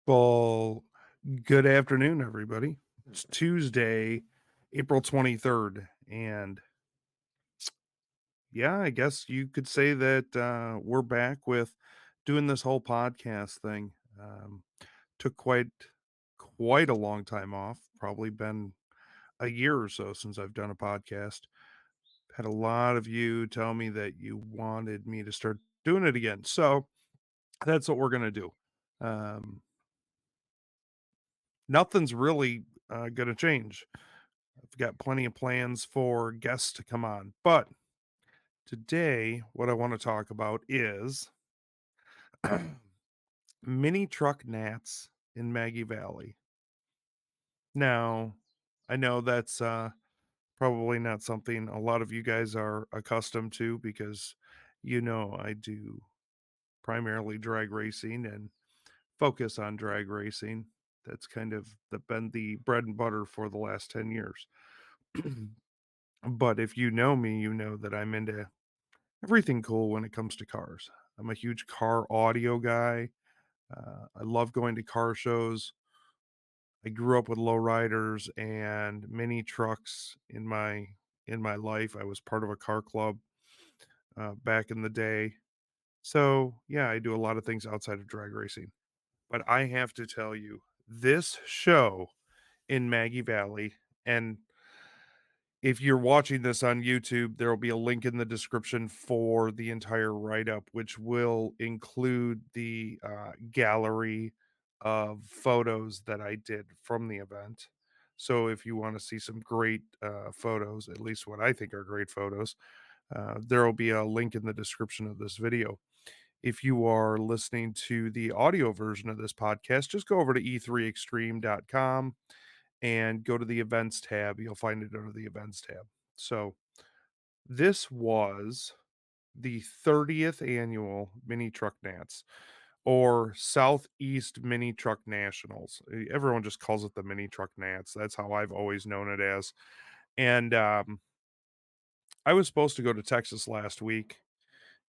Well, good afternoon, everybody. It's Tuesday, April 23rd. And yeah, I guess you could say that we're back with doing this whole podcast thing. Took quite a long time off, probably been a year or so since I've done a podcast. Had a lot of you tell me that you wanted me to start doing it again. So that's what we're going to do. Um, Nothing's really going to change. I've got plenty of plans for guests to come on. But today, what I want to talk about is mini truck gnats in Maggie Valley. Now, I know that's probably not something a lot of you guys are accustomed to because I do primarily drag racing and focus on drag racing. That's kind of been the bread and butter for the last 10 years. But if you know me, you know that I'm into everything cool when it comes to cars. I'm a huge car audio guy. I love going to car shows. I grew up with lowriders and mini trucks in my life. I was part of a car club back in the day. So yeah, I do a lot of things outside of drag racing. But I have to tell you, this show in Maggie Valley, and if you're watching this on YouTube, there will be a link in the description for the entire write up, which will include the gallery of photos that I did from the event. So if you want to see some great photos, at least what I think are great photos, there will be a link in the description of this video. If you are listening to the audio version of this podcast, just go over to e3extreme.com and go to the events tab. You'll find it under the events tab. So this was the 30th annual Mini Truck Nats or Southeast Mini Truck Nationals. Everyone just calls it the Mini Truck Nats. That's how I've always known it as. And I was supposed to go to Texas last week,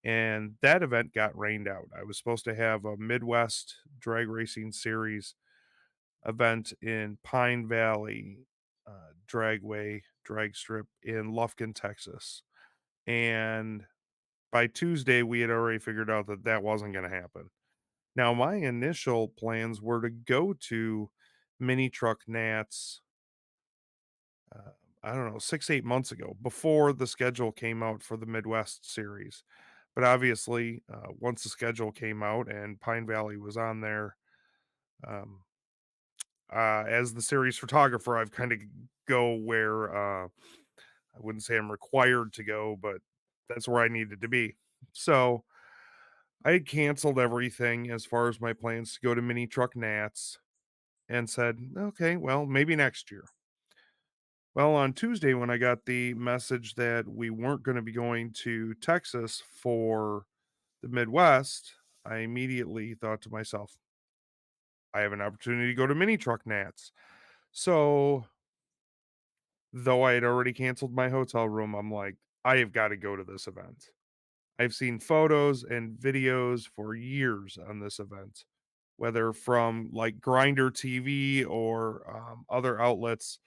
and that event got rained out. I was supposed to have a Midwest Drag Racing Series event in Pine Valley Dragway Drag Strip in Lufkin, Texas. And by Tuesday, we had already figured out that that wasn't going to happen. Now, my initial plans were to go to Mini Truck Nats, uh, I don't know, 6, 8 months ago before the schedule came out for the Midwest series. But obviously, once the schedule came out and Pine Valley was on there, um, as the series photographer, I've kind of go where I wouldn't say I'm required to go, but that's where I needed to be. So I had canceled everything as far as my plans to go to Mini Truck Nats and said, okay, well, maybe next year. Well, on Tuesday, when I got the message that we weren't going to be going to Texas for the Midwest, I immediately thought to myself, I have an opportunity to go to Mini Truck Nats. So though I had already canceled my hotel room, I'm like, I have got to go to this event. I've seen photos and videos for years on this event, whether from like Grinder TV or other outlets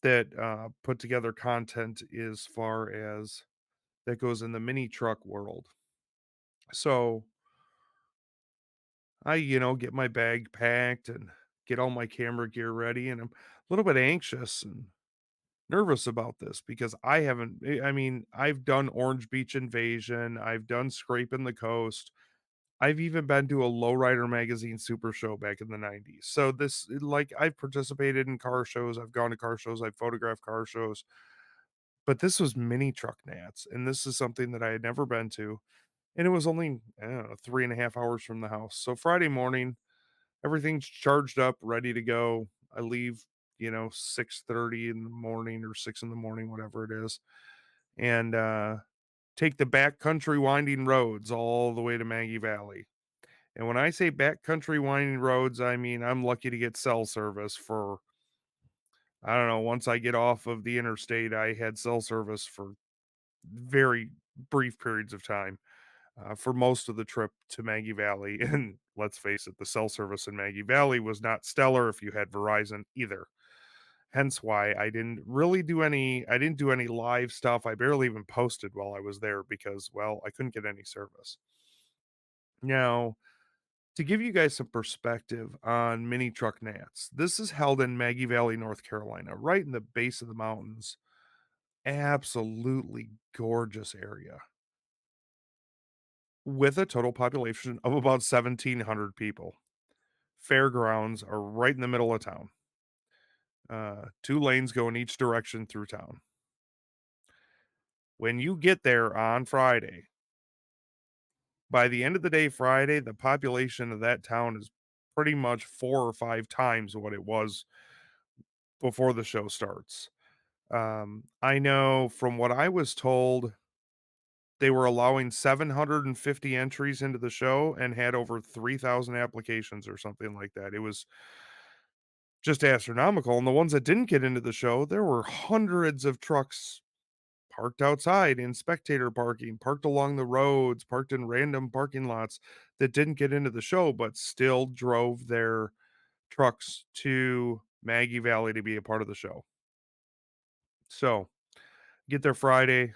that put together content as far as that goes in the mini truck world. So I get my bag packed and get all my camera gear ready, and I'm a little bit anxious and nervous about this because I haven't I mean, I've done Orange Beach Invasion, I've done Scraping the Coast. I've even been to a Lowrider Magazine Super Show back in the '90s. So like, I've participated in car shows, I've gone to car shows, I've photographed car shows, but this was Mini Truck Nats, and this is something that I had never been to, and it was only, I don't know, 3.5 hours from the house. So Friday morning, everything's charged up, ready to go. I leave, 6:30 in the morning or 6 in the morning, whatever it is, and, take the backcountry winding roads all the way to Maggie Valley. And when I say backcountry winding roads, I mean I'm lucky to get cell service for, I don't know, once I get off of the interstate, I had cell service for very brief periods of time. for most of the trip to Maggie Valley. And let's face it, the cell service in Maggie Valley was not stellar if you had Verizon either. Hence why I didn't do any live stuff. I barely even posted while I was there because, well, I couldn't get any service. Now, to give you guys some perspective on mini truck nats, this is held in Maggie Valley, North Carolina, right in the base of the mountains. Absolutely gorgeous area with a total population of about 1,700 people. Fairgrounds are right in the middle of town. Two lanes go in each direction through town. When you get there on Friday, by the end of the day Friday, the population of that town is pretty much 4 or 5 times what it was before the show starts. I know from what I was told, they were allowing 750 entries into the show and had over 3,000 applications or something like that. It was just astronomical, and the ones that didn't get into the show, there were hundreds of trucks parked outside in spectator parking, parked along the roads, parked in random parking lots that didn't get into the show, but still drove their trucks to Maggie Valley to be a part of the show. So, get there Friday,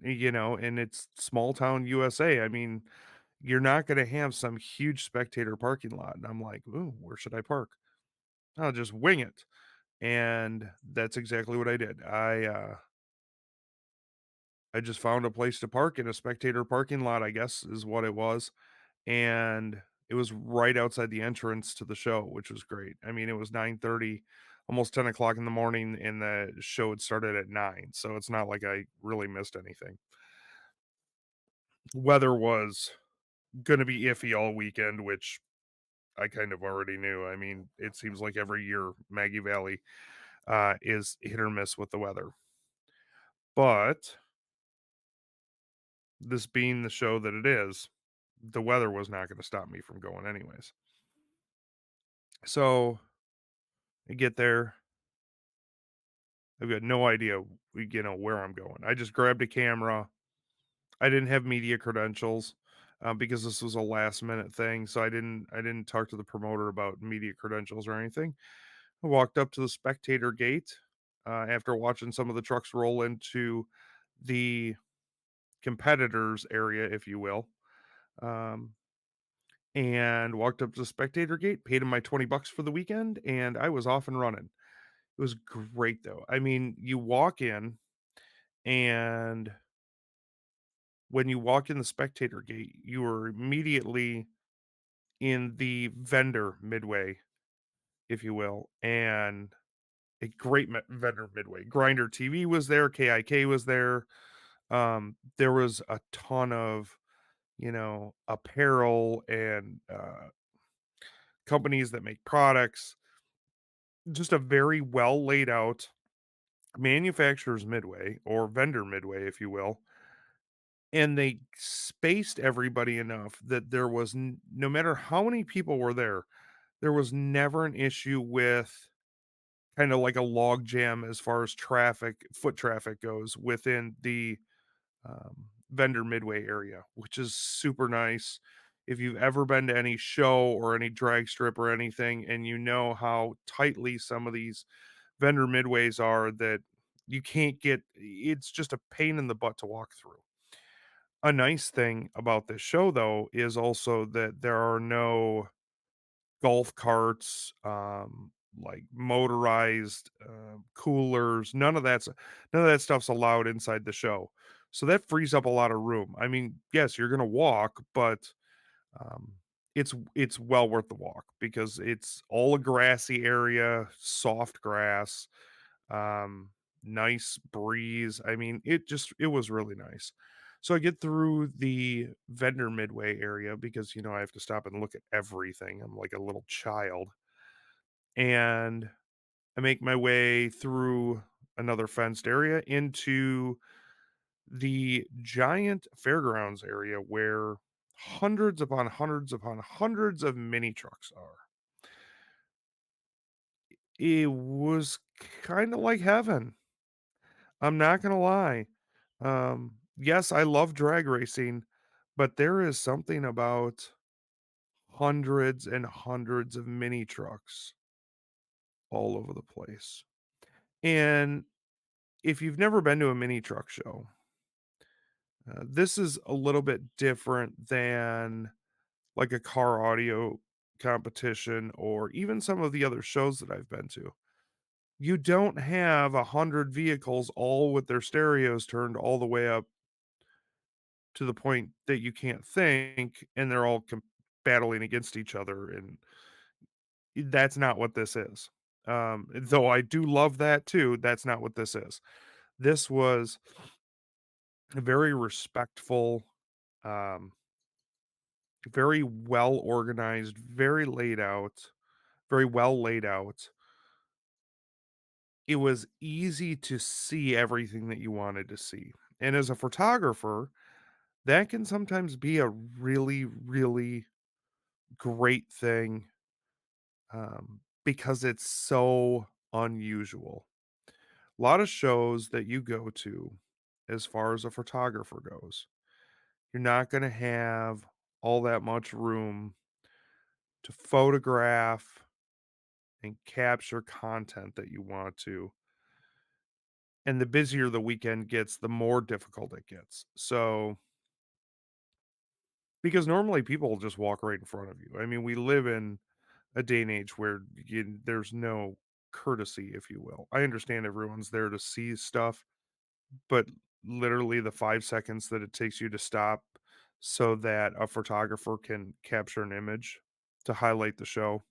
and it's small town USA. I mean, you're not gonna have some huge spectator parking lot, and I'm like, "Ooh, where should I park?" I'll just wing it, and that's exactly what I did. I just found a place to park in a spectator parking lot, I guess is what it was, and it was right outside the entrance to the show, which was great. I mean, it was 9:30, almost 10 o'clock in the morning, and the show had started at 9, so it's not like I really missed anything. Weather was gonna be iffy all weekend, which I kind of already knew. I mean, it seems like every year Maggie Valley, is hit or miss with the weather. But this being the show that it is, the weather was not gonna stop me from going anyways. So, I get there, I've got no idea, where I'm going. I just grabbed a camera. I didn't have media credentials, because this was a last minute thing, so I didn't talk to the promoter about media credentials or anything. I walked up to the spectator gate, after watching some of the trucks roll into the competitors area, if you will, um, and walked up to the spectator gate, paid him my 20 bucks for the weekend, and I was off and running. It was great though. I mean, you walk in, and when you walk in the spectator gate, you are immediately in the vendor midway, if you will, and a great vendor midway. Grinder TV was there, KIK was there. There was a ton of, apparel and companies that make products. Just a very well laid out manufacturer's midway or vendor midway, if you will. And they spaced everybody enough that there was no matter how many people were there was never an issue with kind of like a log jam as far as foot traffic goes within the vendor midway area, which is super nice. If you've ever been to any show or any drag strip or anything, and you know how tightly some of these vendor midways are, that you can't it's just a pain in the butt to walk through. A nice thing about this show, though, is also that there are no golf carts, like motorized coolers. None of that stuff's allowed inside the show, so that frees up a lot of room. I mean, yes, you're gonna walk, but um, it's well worth the walk because it's all a grassy area, soft grass, um, nice breeze. I mean, it was really nice. So I get through the vendor midway area because I have to stop and look at everything. I'm like a little child. And I make my way through another fenced area into the giant fairgrounds area where hundreds upon hundreds upon hundreds of mini trucks are. It was kind of like heaven. I'm not gonna lie. Yes, I love drag racing, but there is something about hundreds and hundreds of mini trucks all over the place. And if you've never been to a mini truck show, this is a little bit different than like a car audio competition or even some of the other shows that I've been to. You don't have 100 vehicles all with their stereos turned all the way up to the point that you can't think, and they're all battling against each other, and that's not what this is. Though I do love that too, that's not what this is. This was very respectful, um, very well organized, very laid out, very well laid out. It was easy to see everything that you wanted to see. And as a photographer, that can sometimes be a really, really great thing, because it's so unusual. A lot of shows that you go to, as far as a photographer goes, you're not going to have all that much room to photograph and capture content that you want to. And the busier the weekend gets, the more difficult it gets. So, because normally people will just walk right in front of you. I mean, we live in a day and age where there's no courtesy, if you will. I understand everyone's there to see stuff, but literally the 5 seconds that it takes you to stop so that a photographer can capture an image to highlight the show.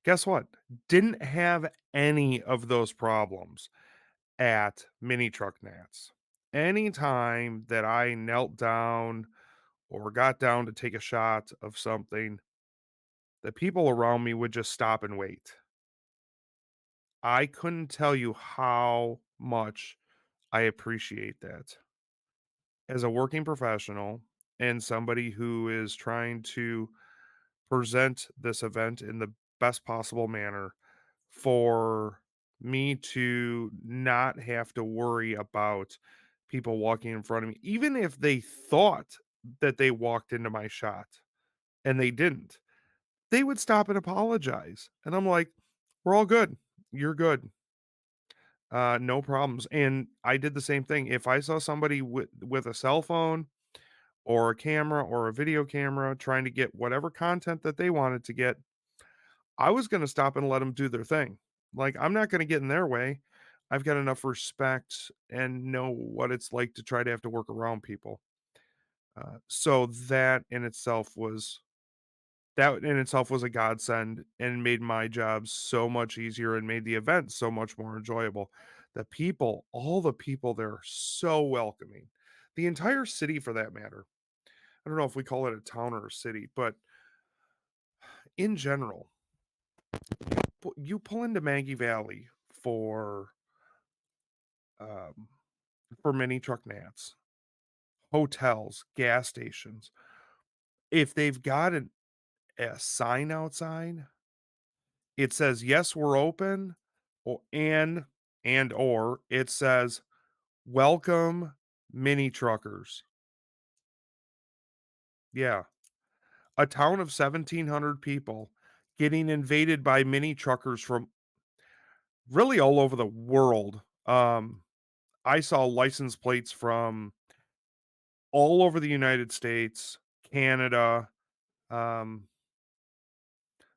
Guess what? Didn't have any of those problems at Mini Truck Nats. Anytime that I knelt down or got down to take a shot of something, the people around me would just stop and wait. I couldn't tell you how much I appreciate that. As a working professional and somebody who is trying to present this event in the best possible manner, for me to not have to worry about people walking in front of me, even if they thought that they walked into my shot and they didn't, they would stop and apologize. And I'm like, we're all good. You're good. No problems. And I did the same thing. If I saw somebody with a cell phone or a camera or a video camera trying to get whatever content that they wanted to get, I was gonna stop and let them do their thing. Like, I'm not gonna get in their way. I've got enough respect and know what it's like to try to have to work around people. So that in itself was a godsend and made my job so much easier and made the event so much more enjoyable. The people, all the people there are so welcoming. The entire city for that matter. I don't know if we call it a town or a city, but in general, you pull into Maggie Valley um, for mini truck nats, hotels, gas stations. If they've got a sign outside, it says yes, we're open, or or it says welcome mini truckers. Yeah, a town of 1,700 people getting invaded by mini truckers from really all over the world. I saw license plates from all over the United States, Canada, um,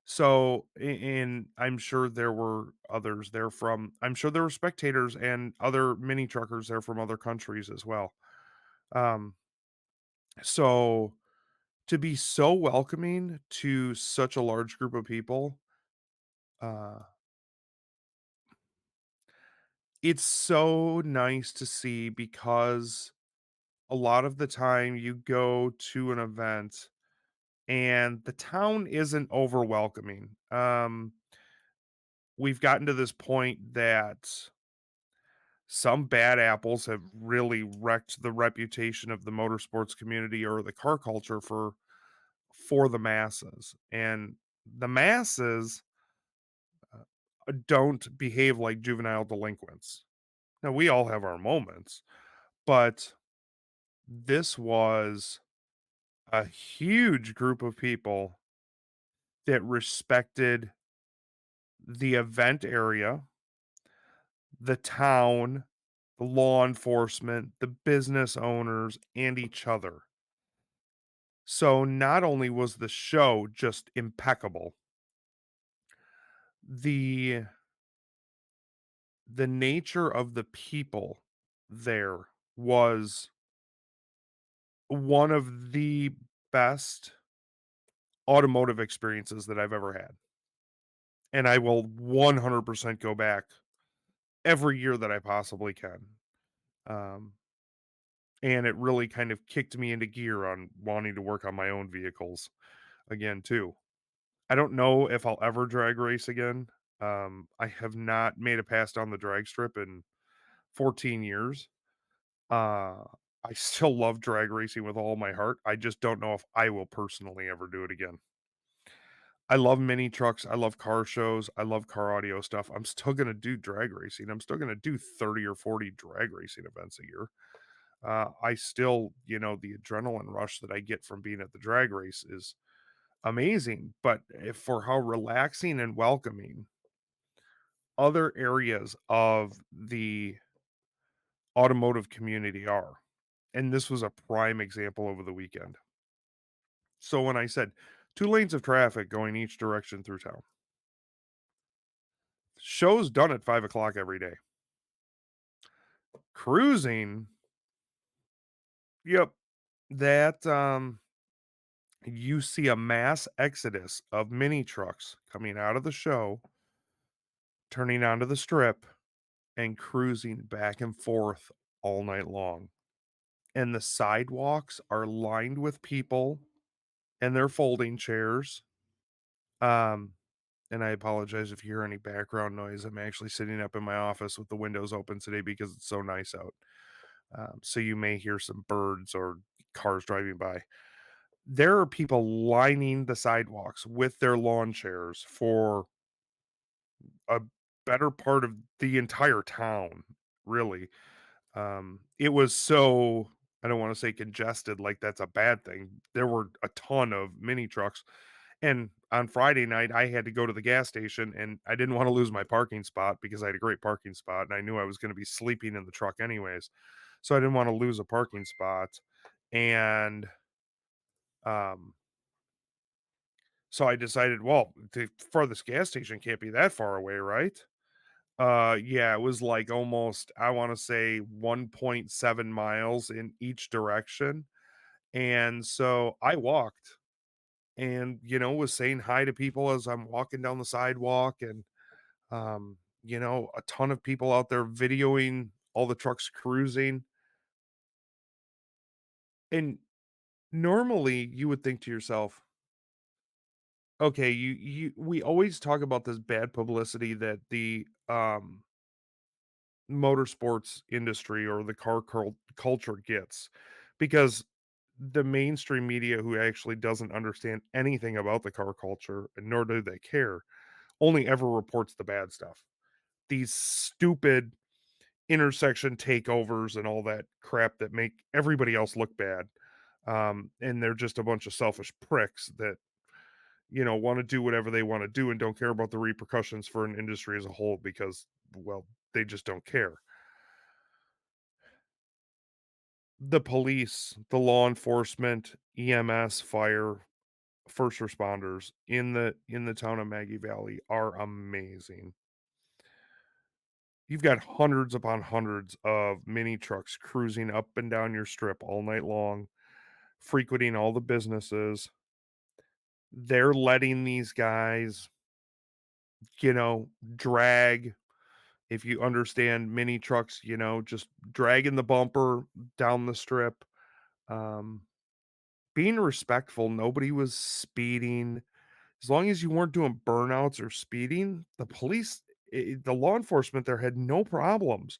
so and I'm sure there were others there from I'm sure there were spectators and other mini truckers there from other countries as well. Um, so to be so welcoming to such a large group of people, uh, it's so nice to see because a lot of the time you go to an event and the town isn't over welcoming. We've gotten to this point that some bad apples have really wrecked the reputation of the motorsports community or the car culture for the masses. And the masses don't behave like juvenile delinquents. Now we all have our moments, but this was a huge group of people that respected the event area, the town, the law enforcement, the business owners, and each other. So not only was the show just impeccable, the the nature of the people there was one of the best automotive experiences that I've ever had. And I will 100% go back every year that I possibly can. Um, and it really kind of kicked me into gear on wanting to work on my own vehicles again too. I don't know if I'll ever drag race again. I have not made it past on the drag strip in 14 years. Uh, I still love drag racing with all my heart. I just don't know if I will personally ever do it again. I love mini trucks. I love car shows. I love car audio stuff. I'm still going to do drag racing. I'm still going to do 30 or 40 drag racing events a year. I still, the adrenaline rush that I get from being at the drag race is amazing. But for how relaxing and welcoming other areas of the automotive community are. And this was a prime example over the weekend. So when I said 2 lanes of traffic going each direction through town, show's done at 5 o'clock every day. Cruising, yep, that, you see a mass exodus of mini trucks coming out of the show, turning onto the strip, and cruising back and forth all night long. And the sidewalks are lined with people and their folding chairs. Um, and I apologize if you hear any background noise. I'm actually sitting up in my office with the windows open today because it's so nice out. So you may hear some birds or cars driving by. There are people lining the sidewalks with their lawn chairs for a better part of the entire town, really. It was so, I don't wanna say congested, like that's a bad thing. There were a ton of mini trucks, and on Friday night, I had to go to the gas station, and I didn't wanna lose my parking spot because I had a great parking spot, and I knew I was gonna be sleeping in the truck anyways, so I didn't wanna lose a parking spot, and, um, so I decided, well, the farthest gas station can't be that far away, right? Yeah, it was like almost, I wanna say 1.7 miles in each direction, and so I walked and, was saying hi to people as I'm walking down the sidewalk and, a ton of people out there videoing all the trucks cruising, and normally, you would think to yourself, "Okay, we always talk about this bad publicity that the, motorsports industry or the culture gets because the mainstream media who actually doesn't understand anything about the car culture and nor do they care only ever reports the bad stuff, these stupid intersection takeovers and all that crap that make everybody else look bad, and they're just a bunch of selfish pricks that want to do whatever they want to do and don't care about the repercussions for an industry as a whole because, well, they just don't care. The police, the law enforcement, EMS, fire, first responders in the town of Maggie Valley are amazing. You've got hundreds upon hundreds of mini trucks cruising up and down your strip all night long, frequenting all the businesses. They're letting these guys, drag, if you understand mini trucks, just dragging the bumper down the strip. Um, Being respectful, nobody was speeding. As long as you weren't doing burnouts or speeding, the law enforcement there had no problems.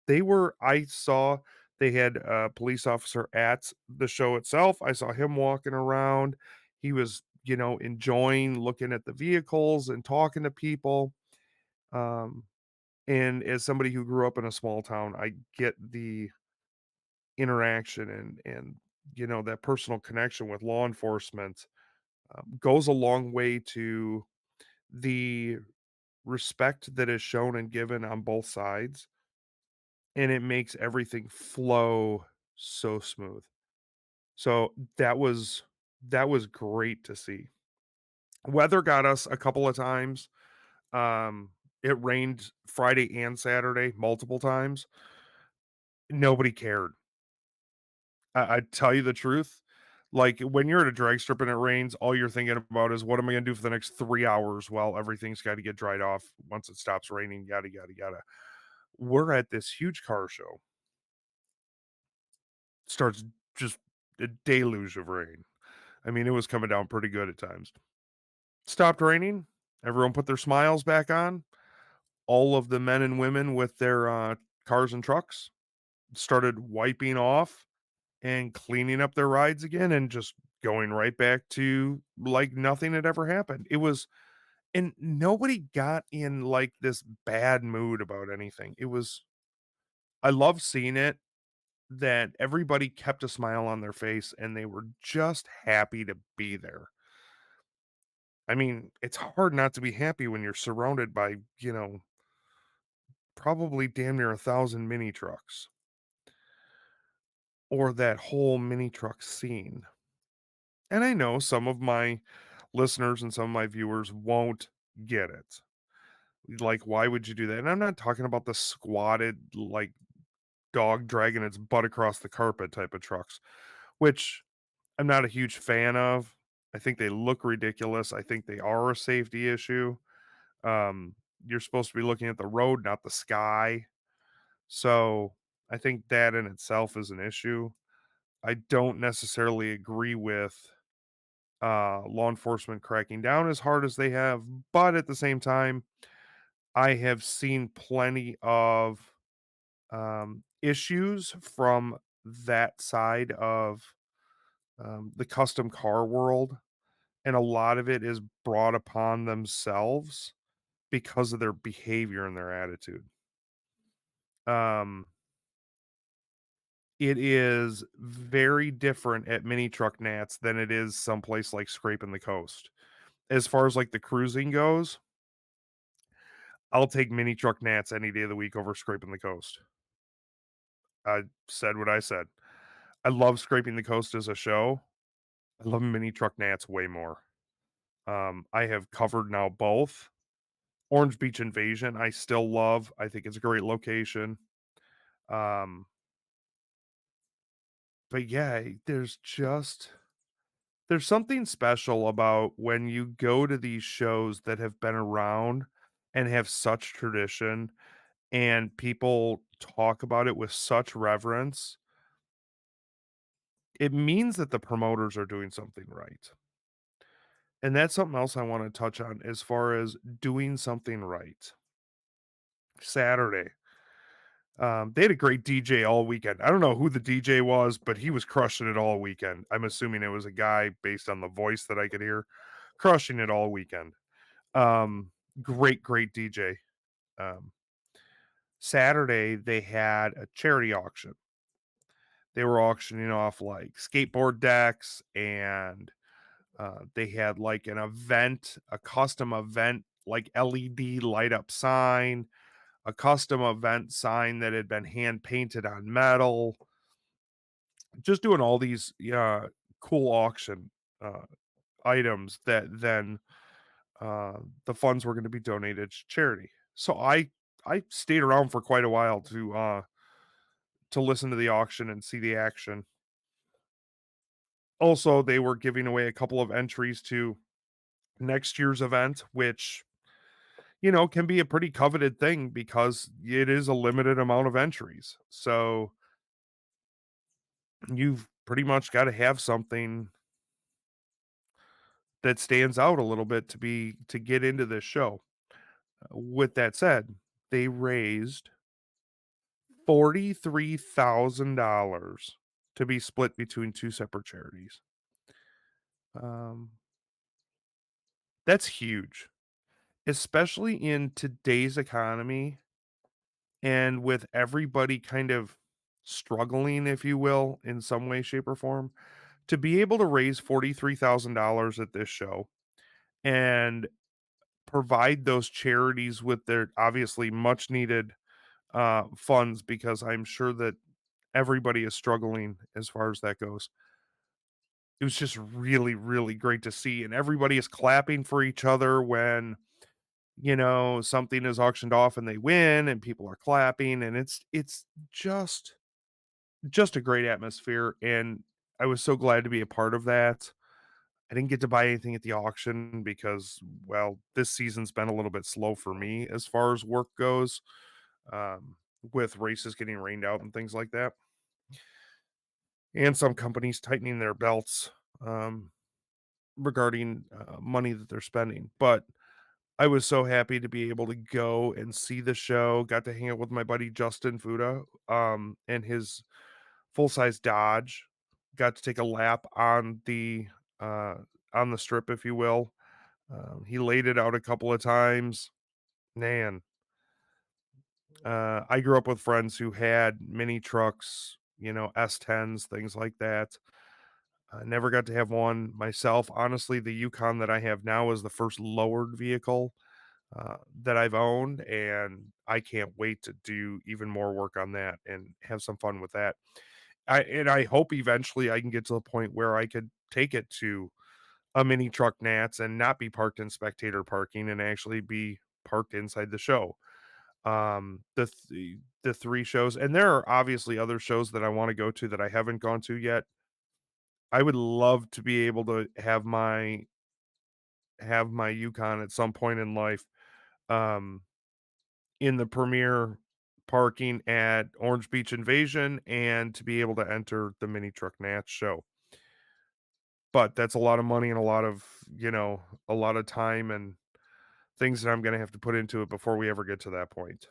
I saw they had a police officer at the show itself. I saw him walking around. He was, enjoying looking at the vehicles and talking to people. Um, and as somebody who grew up in a small town, I get the interaction and that personal connection with law enforcement goes a long way to the respect that is shown and given on both sides, and it makes everything flow so smooth. So that was great to see. Weather got us a couple of times. Um, it rained Friday and Saturday multiple times. Nobody cared. I tell you the truth. Like when you're at a drag strip and it rains, all you're thinking about is what am I gonna do for the next 3 hours while everything's got to get dried off once it stops raining, yada yada yada. We're at this huge car show. Starts just a deluge of rain. I mean, it was coming down pretty good at times. Stopped raining. Everyone put their smiles back on. All of the men and women with their cars and trucks started wiping off and cleaning up their rides again and just going right back to like nothing had ever happened. It was, and nobody got in like this bad mood about anything. It was, I love seeing it that everybody kept a smile on their face and they were just happy to be there. I mean, it's hard not to be happy when you're surrounded by, probably damn near 1,000 mini trucks or that whole mini truck scene. And I know some of my listeners and some of my viewers won't get it. Like, why would you do that? And I'm not talking about the squatted, like, dog dragging its butt across the carpet type of trucks, which I'm not a huge fan of. I think they look ridiculous. I think they are a safety issue. Um, you're supposed to be looking at the road, not the sky. So I think that in itself is an issue. I don't necessarily agree with law enforcement cracking down as hard as they have, but at the same time, I have seen plenty of issues from that side of the custom car world, and a lot of it is brought upon themselves because of their behavior and their attitude. Um, it is very different at mini truck nats than it is someplace like scraping the coast. As far as like the cruising goes, I'll take mini truck nats any day of the week over scraping the coast. I said what I said. I love scraping the coast as a show. I love mini truck nats way more. I have covered now both. Orange Beach Invasion, I still love. I think it's a great location. Um, but yeah, there's something special about when you go to these shows that have been around and have such tradition and people talk about it with such reverence. It means that the promoters are doing something right. And that's something else I want to touch on as far as doing something right. Saturday, they had a great DJ all weekend. I don't know who the DJ was, but he was crushing it all weekend. I'm assuming it was a guy based on the voice that I could hear, crushing it all weekend. Um, great DJ. Um, Saturday they had a charity auction. They were auctioning off like skateboard decks and they had like an event, a custom event, like LED light up sign, a custom event sign that had been hand painted on metal. Just doing all these cool auction uh, items that then the funds were going to be donated to charity. So I stayed around for quite a while to listen to the auction and see the action. Also, they were giving away a couple of entries to next year's event, which can be a pretty coveted thing because it is a limited amount of entries. So you've pretty much got to have something that stands out a little bit to get into this show. With that said, they raised $43,000 to be split between two separate charities. Um, that's huge, especially in today's economy and with everybody kind of. struggling, if you will, in some way, shape, or form, to be able to raise $43,000 at this show and provide those charities with their obviously much needed funds, because I'm sure that everybody is struggling as far as that goes. It was just really, really great to see, and everybody is clapping for each other when, something is auctioned off and they win, and people are clapping, and it's just a great atmosphere, and I was so glad to be a part of that. I didn't get to buy anything at the auction because, well, this season's been a little bit slow for me as far as work goes, um, with races getting rained out and things like that, and some companies tightening their belts, um, regarding, money that they're spending. But I was so happy to be able to go and see the show, got to hang out with my buddy Justin Fuda, and his full-size Dodge, got to take a lap uh, on the strip, if you will. He laid it out a couple of times. Man, I grew up with friends who had mini trucks, S10s, things like that. I never got to have one myself. Honestly, the Yukon that I have now is the first lowered vehicle that I've owned, and I can't wait to do even more work on that and have some fun with that. I hope eventually I can get to the point where I could take it to a mini truck Nats and not be parked in spectator parking and actually be parked inside the show. The 3 shows, and there are obviously other shows that I wanna go to that I haven't gone to yet. I would love to be able to have my Yukon at some point in life, um, in the premier parking at Orange Beach Invasion, and to be able to enter the Mini Truck Nats show. But that's a lot of money and a lot of time and things that I'm gonna have to put into it before we ever get to that point.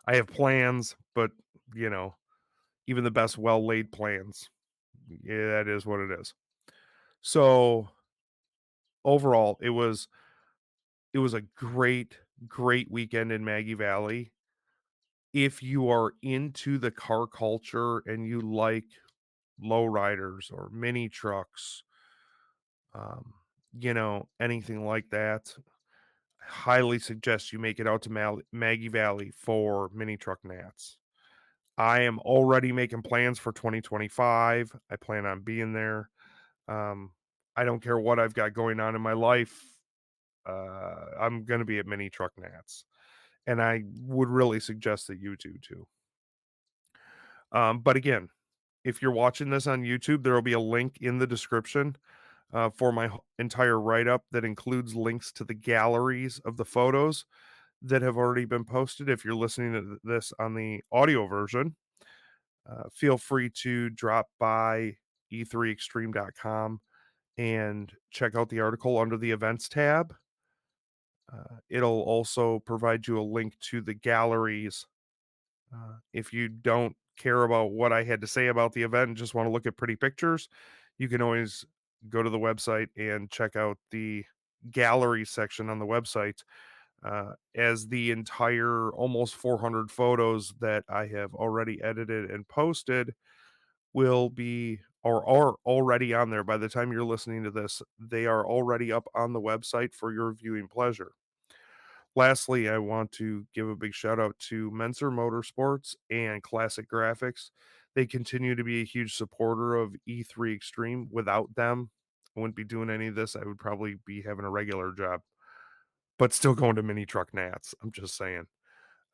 I have plans, but, you know, even the best well-laid plans, yeah, that is what it is. So, overall, it was a great, great weekend in Maggie Valley. If you are into the car culture and you like lowriders or mini trucks, um, anything like that, I highly suggest you make it out to Maggie Valley for Mini Truck Nats. I am already making plans for 2025. I plan on being there. Um, I don't care what I've got going on in my life. I'm going to be at Mini Truck Nats, and I would really suggest that you do too. But again, if you're watching this on YouTube, there will be a link in the description for my entire write up that includes links to the galleries of the photos that have already been posted. If you're listening to this on the audio version, feel free to drop by e3extreme.com and check out the article under the events tab. It'll also provide you a link to the galleries. If you don't care about what I had to say about the event and just want to look at pretty pictures, you can always go to the website and check out the gallery section on the website, as the entire almost 400 photos that I have already edited and posted will be or are already on there. By the time you're listening to this, they are already up on the website for your viewing pleasure. Lastly, I want to give a big shout out to Menser Motorsports and Classic Graphics. They continue to be a huge supporter of E3 Extreme. Without them, I wouldn't be doing any of this. I would probably be having a regular job, but still going to Mini Truck Nats. I'm just saying.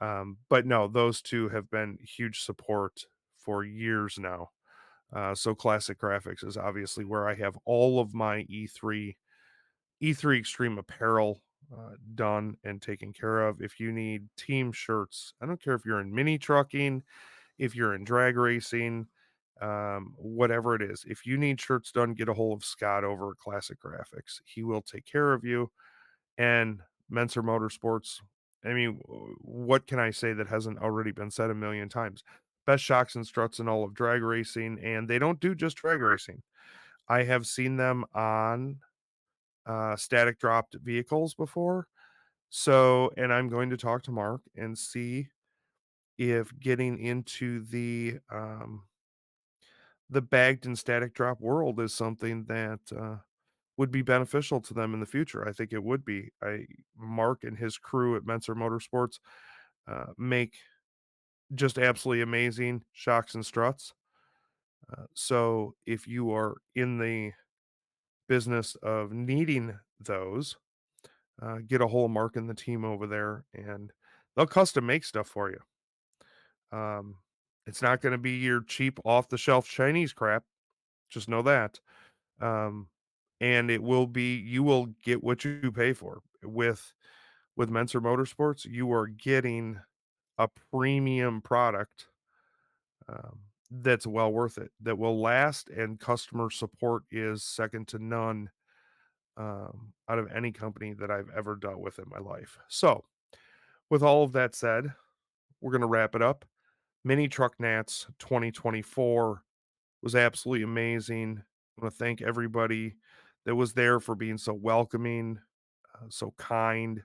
But no, those two have been huge support for years now. So Classic Graphics is obviously where I have all of my E3 Extreme apparel done and taken care of. If you need team shirts, I don't care if you're in mini trucking, if you're in drag racing, whatever it is. If you need shirts done, get a hold of Scott over at Classic Graphics. He will take care of you. And Menser Motorsports, I mean, what can I say that hasn't already been said a million times? Best shocks and struts in all of drag racing, and they don't do just drag racing. I have seen them on static dropped vehicles before. So, and I'm going to talk to Mark and see if getting into the bagged and static drop world is something that, would be beneficial to them in the future. I think it would be. I Mark and his crew at Menser Motorsports, make just absolutely amazing shocks and struts. So if you are in the business of needing those, get a hold of Mark and the team over there, and they'll custom make stuff for you. Um, it's not gonna be your cheap off the shelf Chinese crap, just know that. Um, and it will be you will get what you pay for. With Menser Motorsports, you are getting a premium product, that's well worth it, that will last, and customer support is second to none, out of any company that I've ever dealt with in my life. So, with all of that said, we're gonna wrap it up. Mini Truck Nats 2024 was absolutely amazing. I wanna thank everybody that was there for being so welcoming, so kind,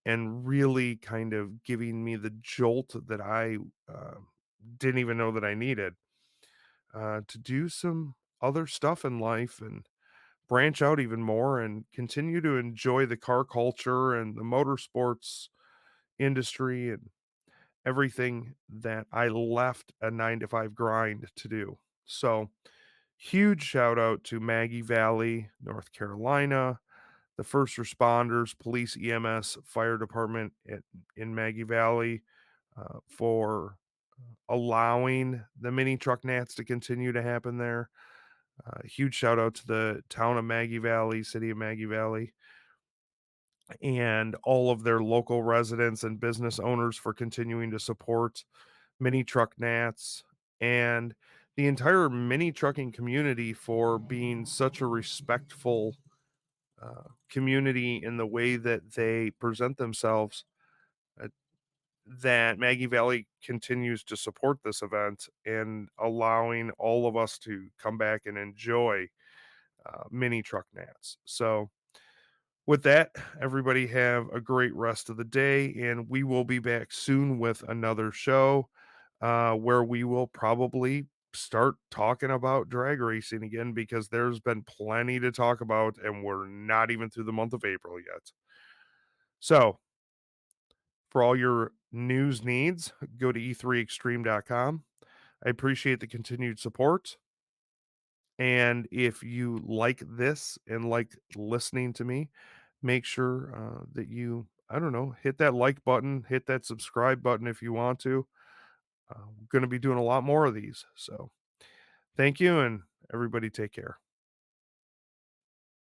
and really kind of giving me the jolt that I, didn't even know that I needed, to do some other stuff in life and branch out even more and continue to enjoy the car culture and the motorsports industry and everything that I left a 9 to 5 grind to do. So, huge shout out to Maggie Valley, North Carolina, the first responders, police, EMS, fire department in Maggie Valley, for allowing the mini truck nats to continue to happen there. Huge shout out to the town of Maggie Valley, city of Maggie Valley, and all of their local residents and business owners for continuing to support mini truck nats, and the entire mini trucking community for being such a respectful community in the way that they present themselves. uh, that Maggie Valley continues to support this event and allowing all of us to come back and enjoy mini truck nats. So, with that, everybody have a great rest of the day, and we will be back soon with another show, where we will probably start talking about drag racing again because there's been plenty to talk about, and we're not even through the month of April yet. So, for all your news needs, go to e3extreme.com. I appreciate the continued support. And if you like this and like listening to me, make sure that you, I don't know, hit that like button, hit that subscribe button if you want to. We're going to be doing a lot more of these. So thank you, and everybody take care.